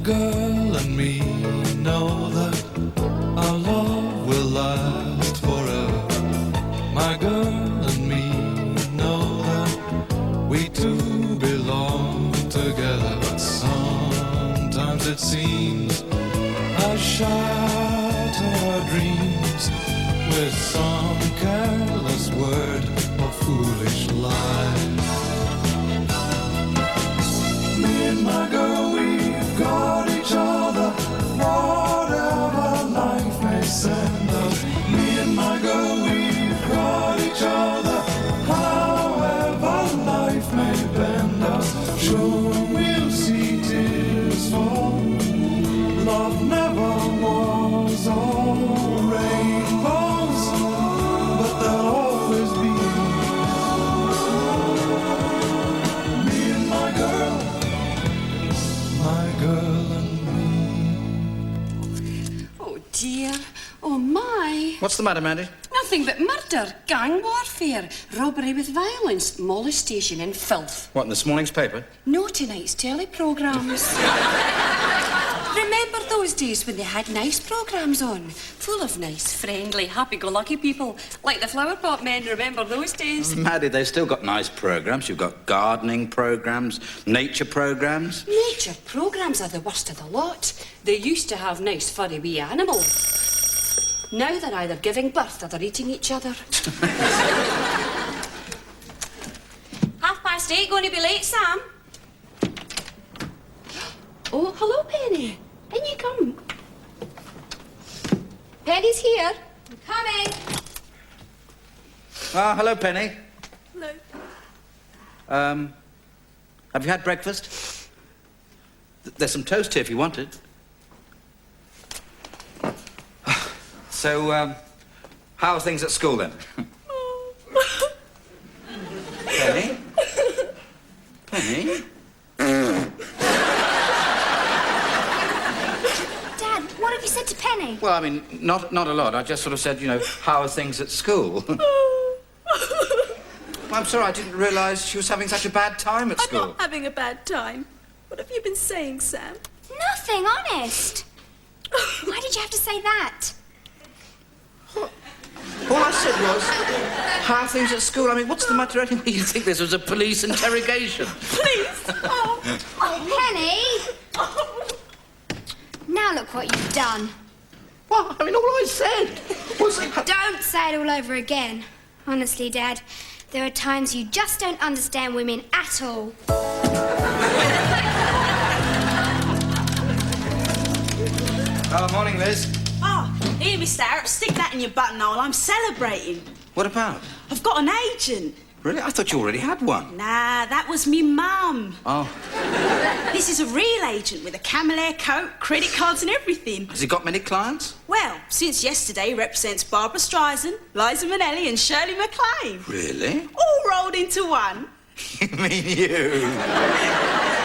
girl and me know that our love will last forever. My girl and me know that we two belong together. But sometimes it seems I shatter our dreams with some careless word or foolish lie. Me and my girl, we've got each other, whatever life may send us. Me and my girl, we've got each other, however life may bend us. Sure, we'll see tears fall. Love never was all rainbows, but there'll always be me and my girl and me. Oh dear, oh my. What's the matter, Mandy? Nothing but murder, gang warfare, robbery with violence, molestation and filth. What, in this morning's paper? No, tonight's telly-programmes. Remember those days when they had nice programmes on? Full of nice, friendly, happy-go-lucky people. Like the Flower Pot Men, remember those days? Maddie, they've still got nice programmes. You've got gardening programmes, nature programmes. Nature programmes are the worst of the lot. They used to have nice, furry wee animals. Now they're either giving birth or they're eating each other. 8:30, going to be late, Sam? Oh, hello, Penny. In you come. Penny's here. I'm coming. Ah, hello, Penny. Hello. Have you had breakfast? There's some toast here if you want it. So, how are things at school then? Penny? Penny? Dad, what have you said to Penny? Well, I mean, not a lot. I just sort of said, you know, how are things at school? I'm sorry, I didn't realise she was having such a bad time at school. I'm not having a bad time. What have you been saying, Sam? Nothing, honest. Why did you have to say that? All I said was, how are things at school? I mean, what's the matter anyway? You think this was a police interrogation? Please! Oh, Penny! Now look what you've done. What? I mean, all I said was... Don't say it all over again. Honestly, Dad, there are times you just don't understand women at all. Oh, morning, Liz. Oh, here, Mr. Harris, stick that in your buttonhole. I'm celebrating. What about? I've got an agent. Really? I thought you already had one. Nah, that was me mum. Oh. This is a real agent with a camel hair coat, credit cards and everything. Has he got many clients? Well, since yesterday, he represents Barbara Streisand, Liza Minnelli and Shirley MacLaine. Really? All rolled into one. You mean you?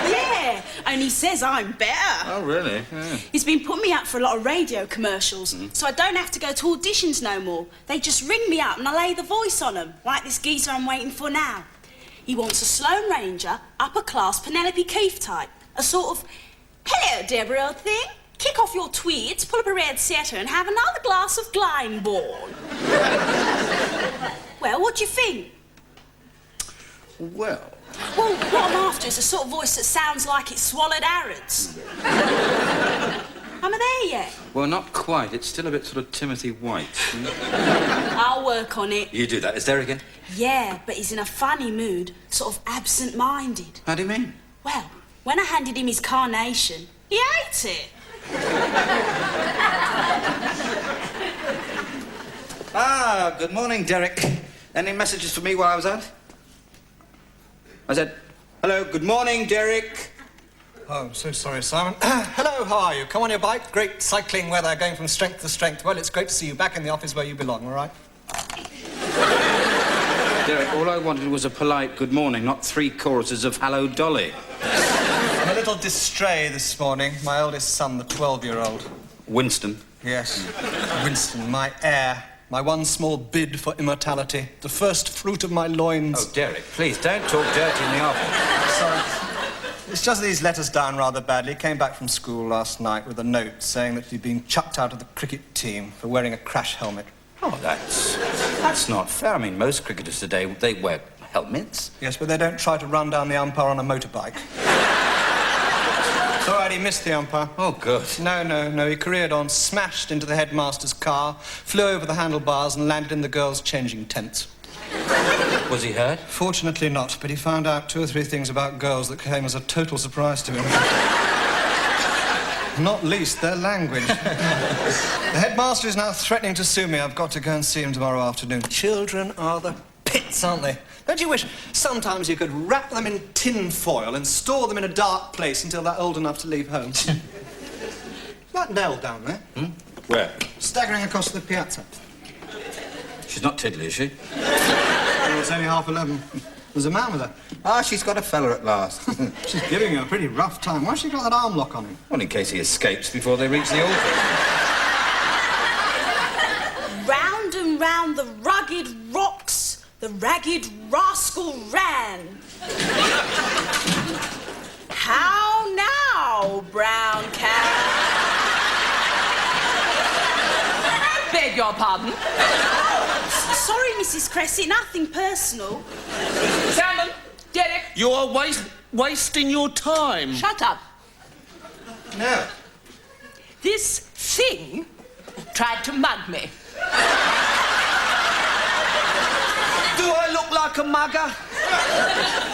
Yeah, and he says I'm better. Oh, really? Yeah. He's been putting me out for a lot of radio commercials, so I don't have to go to auditions no more. They just ring me up and I lay the voice on them, like this geezer I'm waiting for now. He wants a Sloane Ranger, upper-class Penelope Keith type. A sort of, hello, Deborah, old thing. Kick off your tweeds, pull up a red setter and have another glass of Glyndebourne. Well, what do you think? Well... Well, what I'm after is a sort of voice that sounds like it swallowed Harrods. Am I there yet? Well, not quite. It's still a bit sort of Timothy White. I'll work on it. You do that. Is there again? Yeah, but he's in a funny mood, sort of absent-minded. How do you mean? Well, when I handed him his carnation, he ate it. Ah, good morning, Derek. Any messages for me while I was out? I said, hello, good morning, Derek. Oh, I'm so sorry, Simon. Hello, how are you? Come on your bike. Great cycling weather, going from strength to strength. Well, it's great to see you back in the office where you belong, all right? Derek, all I wanted was a polite good morning, not 3 choruses of Hello, Dolly. I'm a little distray this morning. My oldest son, the 12-year-old. Winston. Yes, Winston, my heir. My one small bid for immortality. The first fruit of my loins. Oh, Derek, please, don't talk dirty in the office. Sorry. It's just that he's let us down rather badly. He came back from school last night with a note saying that he'd been chucked out of the cricket team for wearing a crash helmet. Oh, that's not fair. I mean, most cricketers today, they wear helmets. Yes, but they don't try to run down the umpire on a motorbike. It's all right, he missed the umpire. Oh, good. No. He careered on, smashed into the headmaster's car, flew over the handlebars and landed in the girls' changing tents. Was he hurt? Fortunately not, but he found out 2 or 3 things about girls that came as a total surprise to him. Not least their language. The headmaster is now threatening to sue me. I've got to go and see him tomorrow afternoon. Children are the pits, aren't they? Don't you wish sometimes you could wrap them in tin foil and store them in a dark place until they're old enough to leave home? Is that Nell down there? Where? Staggering across the piazza. She's not tiddly, is she? Oh, it's only 11:30. There's a man with her. Ah, she's got a fella at last. She's giving you a pretty rough time. Why's she got that arm lock on him? Well, in case he escapes before they reach the altar. Round and round the rugged rocks, the ragged rascal ran. How now, brown cow? Beg your pardon? Sorry, Mrs. Cressy, nothing personal. Salmon, Derek. You're wasting your time. Shut up. No. This thing tried to mug me. Do I look like a mugger?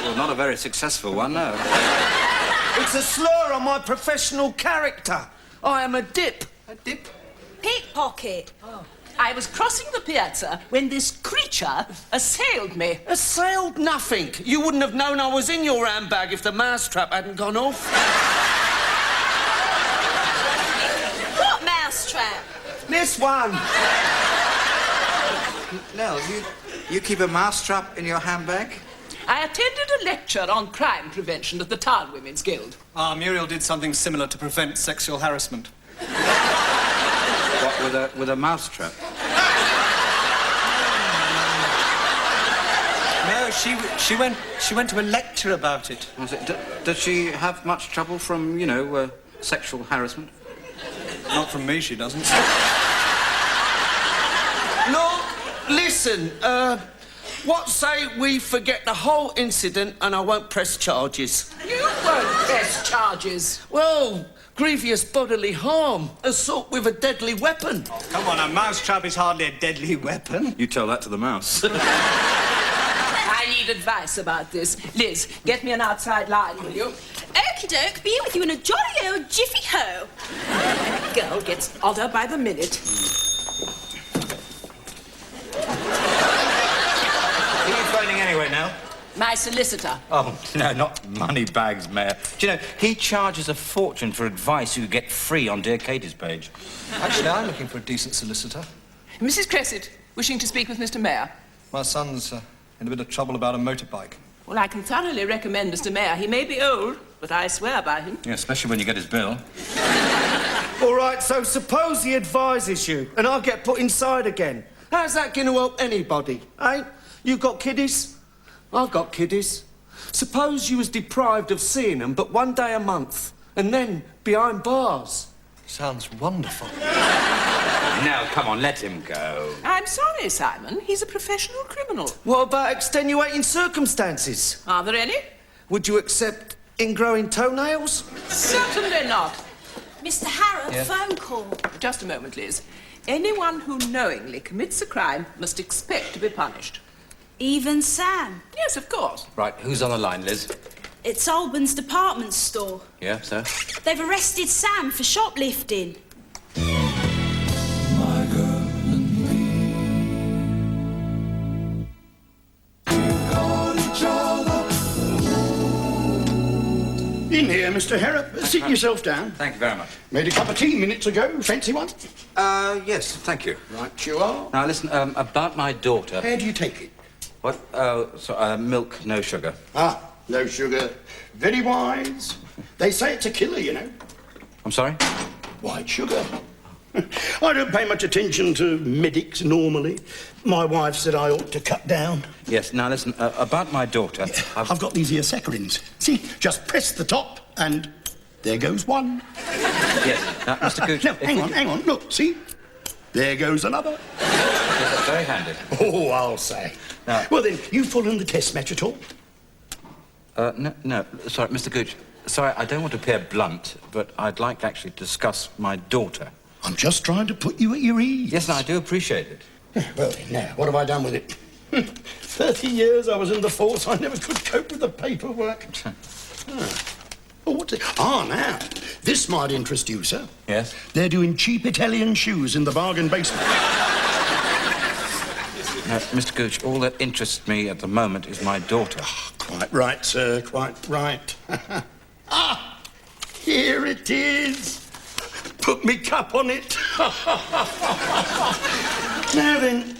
Well, not a very successful one, no. It's a slur on my professional character. I am a dip. A dip? Pickpocket. I was crossing the piazza when this creature assailed me. Assailed nothing. You wouldn't have known I was in your handbag if the mousetrap hadn't gone off. What mousetrap? This one. Nell, you keep a mousetrap in your handbag? I attended a lecture on crime prevention at the Town Women's Guild. Muriel did something similar to prevent sexual harassment. What, with a mousetrap? No, she went to a lecture about it. Was it? Does she have much trouble from, sexual harassment? Not from me, she doesn't. Look, listen, what say we forget the whole incident and I won't press charges? You won't press charges. Well, grievous bodily harm, assault with a deadly weapon. Come on, a mousetrap is hardly a deadly weapon. You tell that to the mouse. I need advice about this. Liz, get me an outside line, will you? Okie doke, be with you in a jolly old jiffy-ho. Girl gets odder by the minute. Who are you phoning anyway, Nell? My solicitor. Oh, no, not Moneybags, Mayor. Do you know, he charges a fortune for advice you get free on Dear Katie's page. Actually, I'm looking for a decent solicitor. Mrs. Cressit, wishing to speak with Mr. Mayor. My son's in a bit of trouble about a motorbike. Well, I can thoroughly recommend Mr. Mayor. He may be old, but I swear by him. Yeah, especially when you get his bill. All right, so suppose he advises you and I get put inside again. How's that going to help anybody, eh? You got kiddies? I've got kiddies. Suppose you was deprived of seeing them but one day a month and then behind bars. Sounds wonderful. Nell, come on, let him go. I'm sorry, Simon. He's a professional criminal. What about extenuating circumstances? Are there any? Would you accept ingrowing toenails? Certainly not. Mr. Harrop, phone call. Just a moment, Liz. Anyone who knowingly commits a crime must expect to be punished. Even Sam. Yes, of course. Right, who's on the line, Liz? It's Albans department store. Yeah, so? They've arrested Sam for shoplifting. My girl and me. We've got each other. In here, Mr. Harrop. Sit yourself down. Thank you very much. Made a cup of tea minutes ago. Fancy one? Yes, thank you. Right you are. Now, listen, about my daughter. How do you take it? What? Milk, no sugar. Ah, no sugar. Very wise. They say it's a killer, you know. I'm sorry? White sugar. I don't pay much attention to medics normally. My wife said I ought to cut down. Yes, now listen, about my daughter... I've got these here saccharins. See, just press the top and there goes one. Yes, now, Mr. Gooch... No, hang on, look, see? There goes another. Yes, that's very handy. Oh, I'll say. Now... Well then, you following the test match at all? No, sorry, Mr. Gooch. Sorry, I don't want to appear blunt, but I'd like to actually discuss my daughter. I'm just trying to put you at your ease. Yes, no, I do appreciate it. Well, now, what have I done with it? 30 years I was in the force, I never could cope with the paperwork. Oh, what's it? Now, this might interest you, sir. Yes? They're doing cheap Italian shoes in the bargain basement. No, Mr. Gooch, all that interests me at the moment is my daughter. Oh, quite right, sir, quite right. Here it is. Put me cup on it. Now then,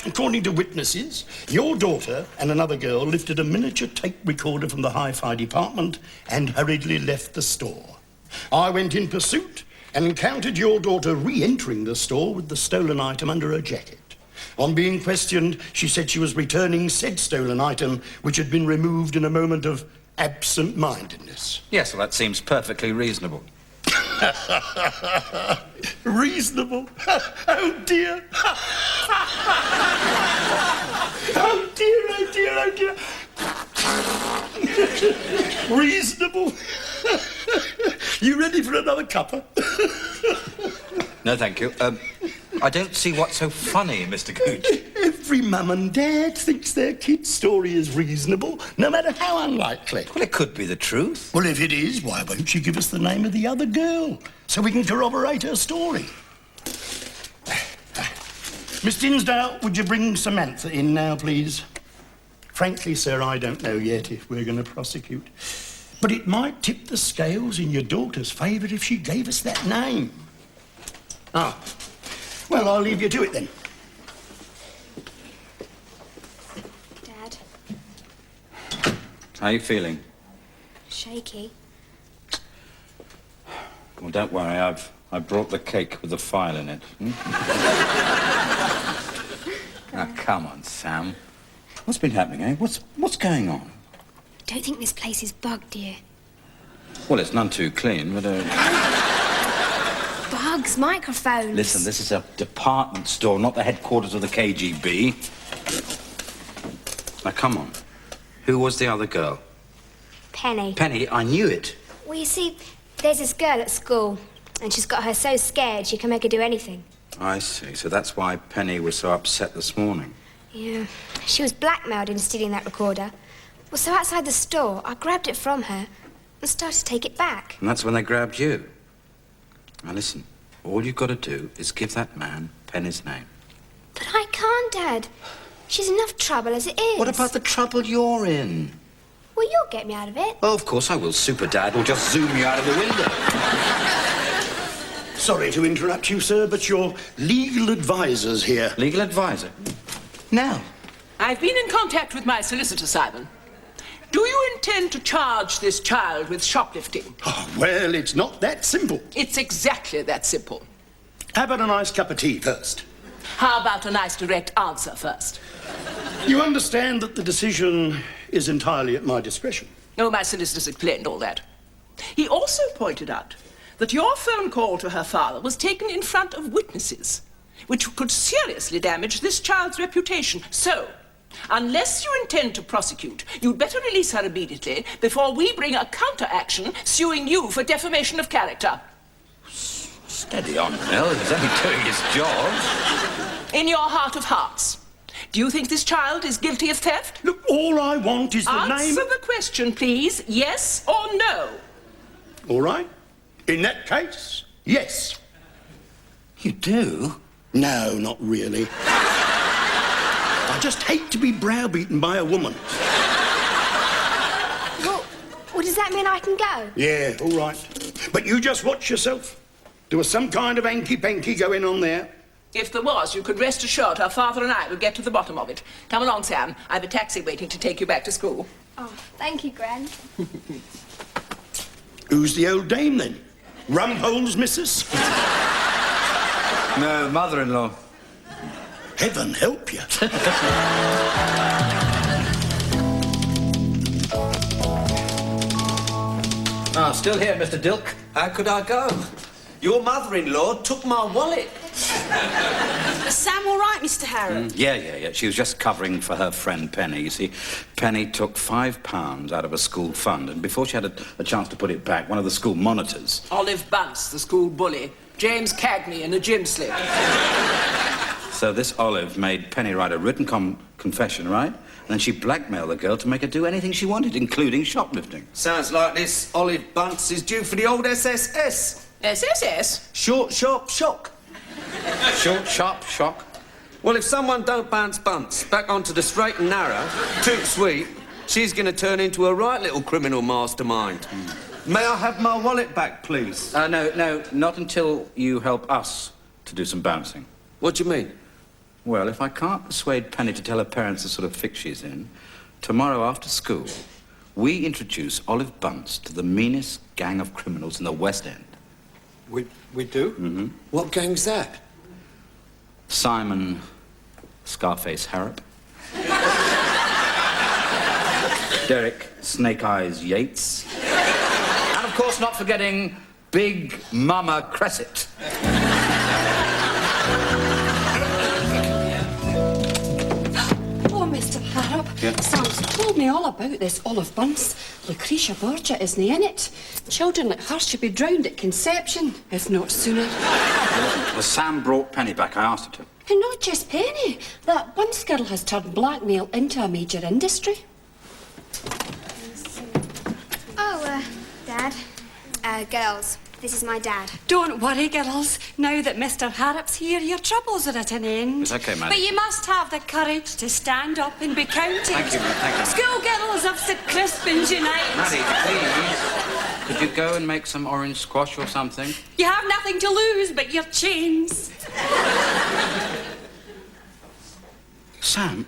according to witnesses, your daughter and another girl lifted a miniature tape recorder from the hi-fi department and hurriedly left the store. I went in pursuit and encountered your daughter re-entering the store with the stolen item under her jacket. On being questioned, she said she was returning said stolen item, which had been removed in a moment of absent-mindedness. Yes, well, that seems perfectly reasonable. Reasonable? Oh, dear. Oh, dear, oh, dear, oh, dear. Reasonable? You ready for another cuppa? No, thank you. I don't see what's so funny, Mr. Gooch. Every mum and dad thinks their kid's story is reasonable, no matter how unlikely. Well, it could be the truth. Well, if it is, why won't you give us the name of the other girl so we can corroborate her story? Miss Dinsdale, would you bring Samantha in now, please? Frankly, sir, I don't know yet if we're going to prosecute. But it might tip the scales in your daughter's favour if she gave us that name. Well, I'll leave you to it then. Dad, How are you feeling? shaky. Well, don't worry, I brought the cake with the file in it. Now, come on, Sam. What's been happening, eh? What's going on? Don't think this place is bugged, dear. Well, it's none too clean, but... Bugs, microphones. Listen, this is a department store, not the headquarters of the KGB. Now, come on. Who was the other girl? Penny. Penny, I knew it. Well, you see, there's this girl at school, and she's got her so scared she can make her do anything. I see. So that's why Penny was so upset this morning. Yeah. She was blackmailed into stealing that recorder. Well, so outside the store, I grabbed it from her and started to take it back. And that's when they grabbed you. Now, listen. All you've got to do is give that man Penny's name. But I can't, Dad. She's enough trouble as it is. What about the trouble you're in? Well, you'll get me out of it. Well, of course I will. Super Dad will just zoom you out of the window. Sorry to interrupt you, sir, but your legal advisor's here. Legal advisor? Nell. I've been in contact with my solicitor, Simon. Do you intend to charge this child with shoplifting? Oh, well, it's not that simple. It's exactly that simple. How about a nice cup of tea first? How about a nice direct answer first? You understand that the decision is entirely at my discretion. Oh, my solicitor's explained all that. He also pointed out that your phone call to her father was taken in front of witnesses, which could seriously damage this child's reputation. So, unless you intend to prosecute, you'd better release her immediately before we bring a counter-action suing you for defamation of character. Steady on, Nell. He's only doing his job. In your heart of hearts, do you think this child is guilty of theft? Look, all I want is the name... Answer the question, please. Yes or no? All right. In that case, yes. You do? No, not really. I just hate to be browbeaten by a woman. Well, does that mean I can go? Yeah, all right. But you just watch yourself. There was some kind of hanky-panky going on there. If there was, you could rest assured her father and I would get to the bottom of it. Come along, Sam. I've a taxi waiting to take you back to school. Oh, thank you, Gran. Who's the old dame, then? Rumpole's missus? No, mother-in-law. Heaven help you. Ah, still here, Mr. Dilk. How could I go? Your mother-in-law took my wallet. Is Sam all right, Mr. Harrop? Yeah. She was just covering for her friend Penny. You see, Penny took £5 out of a school fund, and before she had a chance to put it back, one of the school monitors... Olive Bunce, the school bully. James Cagney in a gym slip. So this Olive made Penny write a written confession, right? And then she blackmailed the girl to make her do anything she wanted, including shoplifting. Sounds like this Olive Bunce is due for the old SSS. SSS? Short, sharp, shock. Short, sharp, shock. Well, if someone don't bounce Bunce back onto the straight and narrow, too sweet, she's going to turn into a right little criminal mastermind. May I have my wallet back, please? No, not until you help us to do some bouncing. What do you mean? Well, if I can't persuade Penny to tell her parents the sort of fix she's in, tomorrow after school, we introduce Olive Bunce to the meanest gang of criminals in the West End. We do? Mm-hmm. What gang's that? Simon Scarface Harrop. Derek Snake Eyes Yates. And of course, not forgetting Big Mama Crescent. Oh, Mr. Harrop. Yeah? Sam's told me all about this Olive Bunce. Lucretia Borgia isn't in it. Children like her should be drowned at conception, if not sooner. Well, Sam brought Penny back. I asked her to. And not just Penny. That Bunce girl has turned blackmail into a major industry. Oh, Dad. Girls, this is my dad. Don't worry, girls. Now that Mr. Harrop's here, your troubles are at an end. It's okay, Maddie. But you must have the courage to stand up and be counted. Thank you, thank you. Schoolgirls of St. Crispin's Unite. Maddie, please. Could you go and make some orange squash or something? You have nothing to lose but your chains. Sam,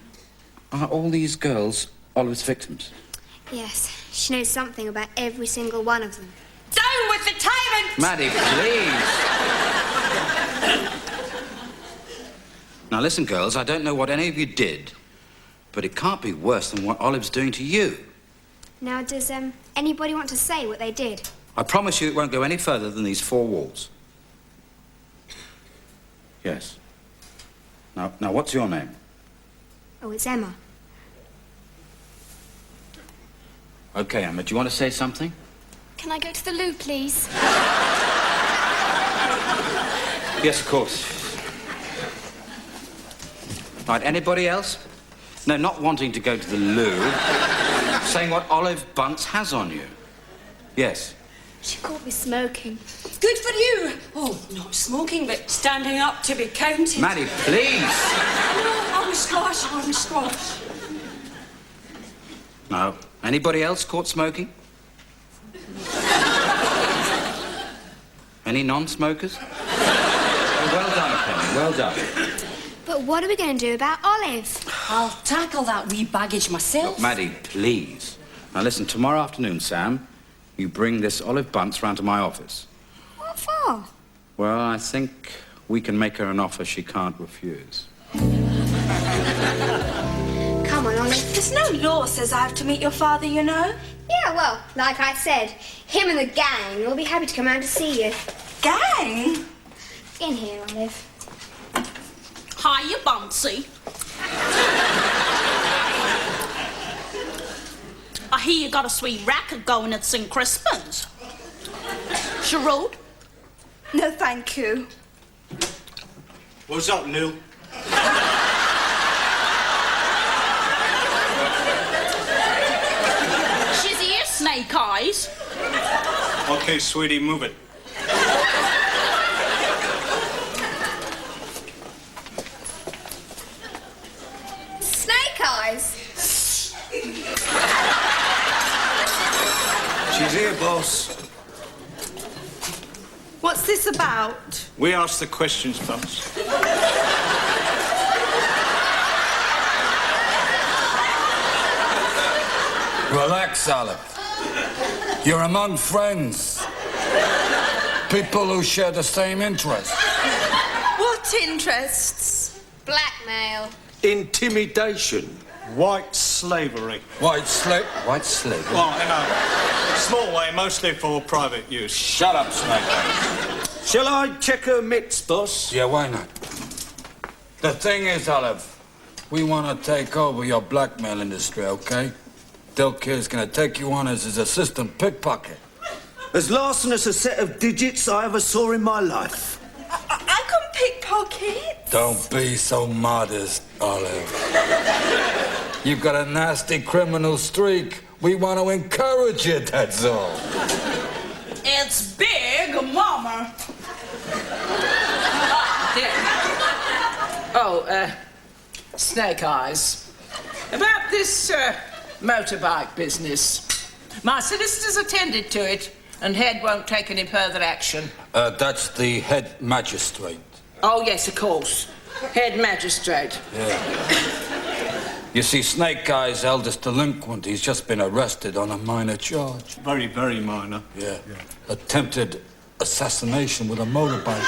are all these girls Olive's victims? Yes, she knows something about every single one of them. Down with the tyrant! Maddie, please. Now listen, girls, I don't know what any of you did, but it can't be worse than what Olive's doing to you. Now, does anybody want to say what they did? I promise you it won't go any further than these four walls. Yes. Now, what's your name? Oh, it's Emma. Okay, Emma, do you want to say something? Can I go to the loo, please? Yes, of course. Right, anybody else? No, not wanting to go to the loo. Saying what Olive Bunce has on you. Yes. She caught me smoking. Good for you. Oh, not smoking, but standing up to be counted. Maddie, please. No, orange squash, orange squash. No. Anybody else caught smoking? Any non-smokers? Well done, Penny, well done. But what are we going to do about Olive? I'll tackle that wee baggage myself. Maddie, please. Now listen, tomorrow afternoon, Sam, you bring this Olive Bunce round to my office. What for? Well, I think we can make her an offer she can't refuse. Come on, Olive. There's no law says I have to meet your father, you know. Yeah, well, like I said, him and the gang will be happy to come round to see you. Gang? In here, Olive. Hiya, Buncey. I hear you got a sweet racket going at St. Crispin's. Cheroot? No, thank you. What's up, Nell? She's here, Snake Eyes. Okay, sweetie, move it. Snake Eyes? She's here, boss. What's this about? We ask the questions, Bunce. Relax, Olive. You're among friends. People who share the same interests. What What interests? Blackmail. Intimidation. White slavery. White slavery? Well, in a small way, mostly for private use. Shut up, Snake Eyes. Shall I check her mitts, boss? Yeah, why not? The thing is, Olive, we want to take over your blackmail industry, okay? Dilk here's going to take you on as his assistant pickpocket. As larcenous a set of digits I ever saw in my life. I can pickpocket. Don't be so modest, Olive. You've got a nasty criminal streak. We want to encourage it, that's all. It's big, Mama. Snake Eyes. About this motorbike business. My solicitors attended to it, and Head won't take any further action. That's the head magistrate. Oh, yes, of course. Head magistrate. Yeah. You see, Snake Eyes' eldest delinquent, he's just been arrested on a minor charge. Very, very minor. Yeah. Attempted assassination with a motorbike.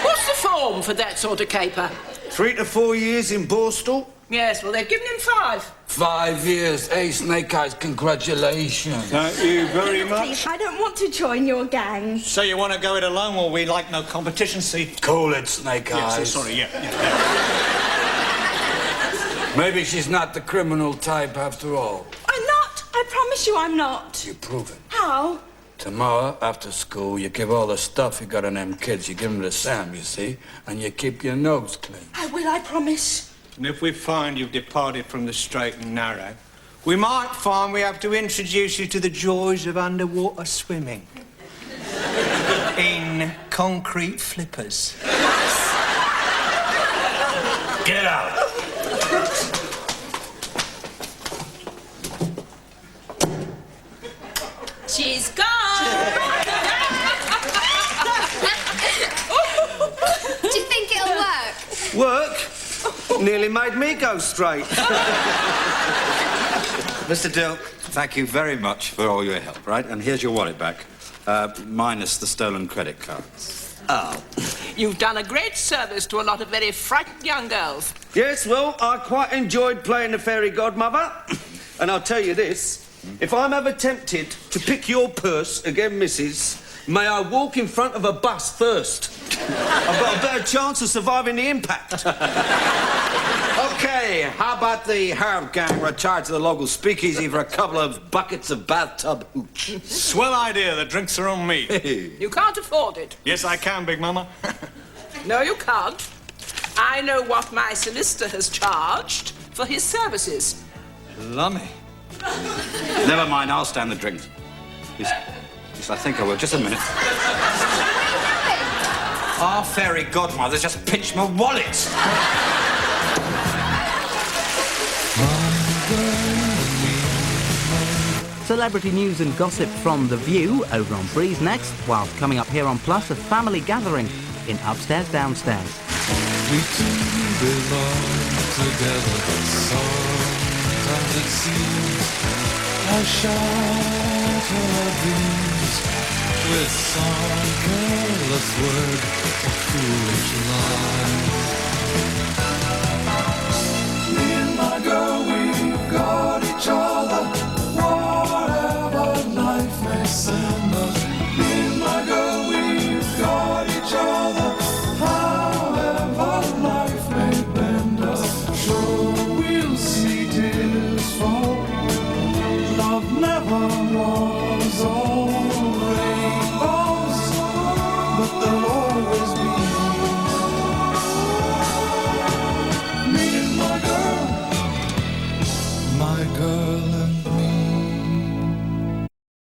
What's the form for that sort of caper? 3 to 4 years in Borstal. Yes, well, they've given him 5. 5 years. Hey, Snake Eyes, congratulations. Thank you very much. Please, I don't want to join your gang. So you want to go it alone, or we like no competition, see? Cool it, Snake Eyes. Yes, sorry, yeah. Maybe she's not the criminal type after all. I'm not. I promise you I'm not. You prove it. How? Tomorrow, after school, you give all the stuff you got on them kids, you give them to Sam, you see, and you keep your nose clean. I will, I promise. And if we find you've departed from the straight and narrow, we might find we have to introduce you to the joys of underwater swimming. In concrete flippers. Get out! She's gone. Do you think it'll work? Work? Nearly made me go straight. Mr. Dilk, thank you very much for all your help, right? And here's your wallet back, minus the stolen credit cards. Oh. You've done a great service to a lot of very frightened young girls. Yes, well, I quite enjoyed playing the fairy godmother. And I'll tell you this, if I'm ever tempted to pick your purse again, missus, may I walk in front of a bus first. I've got a better chance of surviving the impact. Okay, how about the Harv gang retired to the local speakeasy for a couple of buckets of bathtub hooch? Swell idea, the drinks are on me. You can't afford it. Yes, I can, Big Mama. No, you can't. I know what my solicitor has charged for his services. Lummy. Never mind, I'll stand the drinks. Yes, I think I will. Just a minute. Our fairy godmother's just pinched my wallet. Celebrity news and gossip from The View over on Breeze next, while coming up here on Plus, a family gathering in Upstairs Downstairs. We two belong together, but sometimes it seems I shatter our dreams with some careless word or foolish lie. Me and my girl, we've got each other, whatever life may send us. Me and my girl, we've got each other, however life may bend us. Sure, we'll see tears fall. Love never was all rainbows, but there'll always be me and my girl and